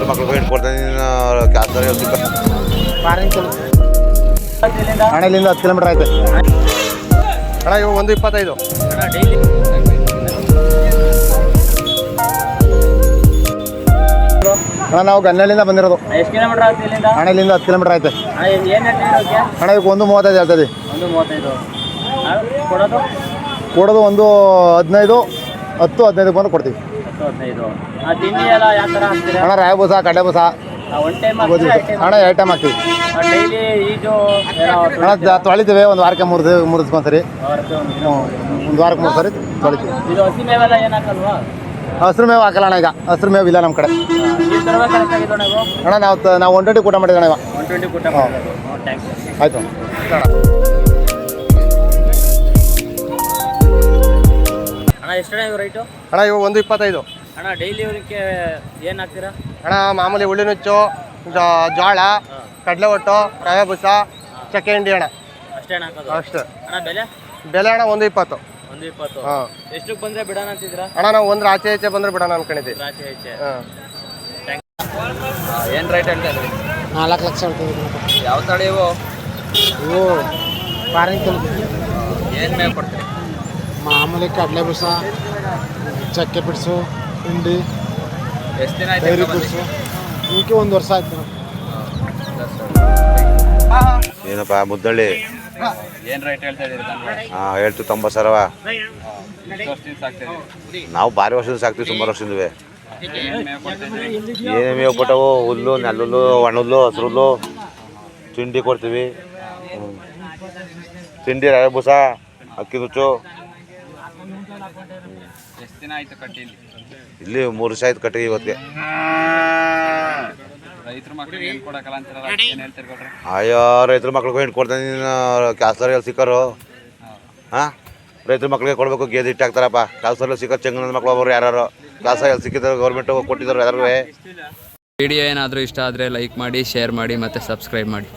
ರೈತರ ಮಕ್ಳಿಗೆ ಹಿಡ್ಕೊಡ್ತಾನೆ ಕ್ಯಾನ್ಸರ್ ಅಣ್ಣ ಇಲ್ಲಿಂದ 10 ಕಿಲೋಮೀಟರ್ ಆಯ್ತು ಅಣ್ಣ ಇವು 1.25 ಅಣ್ಣ ನಾವು ಗನ್ನಳ್ಳಿಂದ ಬಂದಿರೋದು ಎಷ್ಟು ಕಿಲೋಮೀಟರ್ ಆಗುತ್ತೆ ಇಲ್ಲಿಂದ? ಅಣ್ಣ ಇಲ್ಲಿಂದ 10 ಕಿಲೋಮೀಟರ್ ಆಯ್ತು ಏನು ಹೇಳ್ತೀವಿ? ಅಣ್ಣ ಈಗ 1.35 ಹೇಳ್ತದೆ 1.35 ಕೊಡೋದು ಕೊಡೋದು 1.15 10-15 ಬಂದು ಕೊಡ್ತೀವಿ 10-15. ತಿಂಡಿ ಎಲ್ಲ ಯಾವ ಥರ ಹಾಕ್ತೀರಾ? ಅಣ್ಣ ರಾಯ ಬೂಸ ಕಡ್ಲೆ ಬೂಸ ಒನ್ ಟೈಮ್ ಗೋಧಿ ಅಣ್ಣ 2 ಟೈಮ್ ಹಾಕ್ತೀವಿ ಡೈಲಿ ಈಜು ಅಣ್ಣ ತೊಳಿತೀವಿ ಒಂದು ವಾರಕ್ಕೆ 3 ದಿವಸ ಒಂದ್ಸರಿ ಒಂದು ವಾರಕ್ಕೆ 3 ಸರಿ ತೊಳಿತೀವಿ. ಇದು ಹಸಿ ಮೇವೆಲ್ಲ ಏನು ಹಾಕಲ್ವಾ? ಹಸಿರು ಮೇವು ಹಾಕಲ್ಲ ಅಣ್ಣ, ಈಗ ಹಸಿರು ಮೇವು ಇಲ್ಲ ನಮ್ಮ ಕಡೆ ಈ ಥರ ಕರೆಕ್ಟಾಗಿದ್ದು ನಾವು ಅಣ್ಣ. ನಾವು 120 ಊಟ ಮಾಡಿದ್ದೆ ಅಣ್ಣ. 120 ಊಟ ಮಾಡೋದು. ಥ್ಯಾಂಕ್ಸ್. ಆಯಿತು ಅಣ್ಣ ಎಷ್ಟು ಇವು ರೈಟು? ಅಣ್ಣ ಇವು 1.25 ಅಣ್ಣ ಡೈಲಿ ಇವ್ರಿಗೆ ಏನು ಹಾಕ್ತೀರಾ? ಅಣ್ಣ ಮಾಮೂಲಿ ಉಳ್ಳಿ ನುಚ್ಚು, ಜೋಳ, ಕಡಲೆ ಒಟ್ಟು, ರವೆ ಬೂಸ, ಚಕ್ಕೆ ಹಿಂಡಿ ಅಣ್ಣ ಅಷ್ಟೇ ಅಣ್ಣ ಹಾಕೋದು? ಅಷ್ಟೇ. ಅಣ್ಣ ಬೆಲೆ ಅಣ್ಣ 1.20. 1.20. ಹಾಂ. ಎಷ್ಟಕ್ಕೆ ಬಂದರೆ ಬಿಡೋಣ ಅಂತಿದ್ದೀರಾ? ಅಣ್ಣ ನಾವು ಒಂದು ಆಚೆ ಈಚೆ ಬಂದರೆ ಬಿಡೋಣ ಅನ್ಕೊಂಡಿದ್ದೀವಿ. ಆಚೆ ಈಚೆ. ಹಾಂ. ಏನು ರೈಟ್ ಹೇಳ್ತಾ ಇದ್ರಿ? 4 ಲಕ್ಷ ಹೇಳ್ತೀವಿ. ಯಾವ ತಳಿ ಇವು? ಇವು ಪಾರಿಂಗ್ ಏನು ಮೇವು ಕೊಡ್ತೀರಿ? ಮಾಮೂಲಿ ಕಡಲೆ ಬೂಸ, ಚಕ್ಕೆ ಪಿಡ್ಸು, ಹಿಂಡಿ, ಎಷ್ಟು ದಿನ ಡೈರಿ ಆಯ್ತು? ಪಿಡ್ಸು. ಇವಕ್ಕೆ 1 ವರ್ಷ ಆಯ್ತು. ಏನಪ್ಪ ಮುದ್ದಳ್ಳಿ ಏನು ರೈಟ್ ಹೇಳ್ತಾ ಇದ್ದೀರಿ? ಹೇಳ್ತು 90 ಸಾವಿರವ. ಎಷ್ಟು ವರ್ಷದಿಂದ ಸಾಕ್ತಿದ್ದೀರಿ? ನಾವು ಭಾರಿ ವರ್ಷದಿಂದ ಸಾಕ್ತೀವಿ, ಸುಮಾರು ವರ್ಷದಿಂದವೆ. ಏನು ಮೇವು ಕೊಡ್ತಿದ್ರಿ? ಏನೇ ಮೇವು ಕೊಟ್ಟವು? ಹುಲ್ಲು, ನೆಲ್ಲುಲ್ಲು, ಒಣಹುಲ್ಲು, ಹಸಿರುಲ್ಲು, ತಿಂಡಿ ಕೊಡ್ತೀವಿ. ತಿಂಡಿ, ರವೆ ಬೂಸ, ಅಕ್ಕಿ ನುಚ್ಚು. ಎಷ್ಟು ದಿನ ಆಯ್ತು ಕಟ್ಟಿ ಇಲ್ಲಿ 3 ವರ್ಷ ಆಯ್ತು ಕಟ್ಟಿಗೆ ಇವತ್ತಿಗೆ. ರೈತರ ಮಕ್ಕಳಿಗೆ ಏನು ಕೊಡೋಕ್ಕಲ್ಲ ಅಂತಾರಲ್ಲ, ಏನು ಹೇಳ್ತೀರಿ ಕೊಡ್ರಿ? ಅಯ್ಯೋ ರೈತರ ಮಕ್ಳಿಗೆ ಹಿಡ್ಕೊಡ್ತಾನೆ ಕ್ಯಾನ್ಸರ್ ಎಲ್ಲಿ ಸಿಕ್ಕರು? ಹಾಂ, ರೈತರ ಮಕ್ಳಿಗೆ ಕೊಡಬೇಕು. ಗೇದಿ ಹಿಟ್ಟು ಹಾಕ್ತಾರಪ್ಪ. ಕ್ಯಾನ್ಸರ್ ಸಿಕ್ಕರು ಚೆಂಗನ ಮಕ್ಳು ಒಬ್ಬರು ಯಾರು ಕ್ಯಾನ್ಸರ್ ಎಲ್ಲಿ ಸಿಕ್ಕಿದ್ದಾರೆ ಗೌರ್ಮೆಂಟು ಕೊಟ್ಟಿದ್ದಾರೆ ಯಾರು. ವಿಡಿಯೋ ಏನಾದರೂ ಇಷ್ಟ ಆದರೆ ಲೈಕ್ ಮಾಡಿ, ಶೇರ್ ಮಾಡಿ ಮತ್ತು ಸಬ್ಸ್ಕ್ರೈಬ್ ಮಾಡಿ.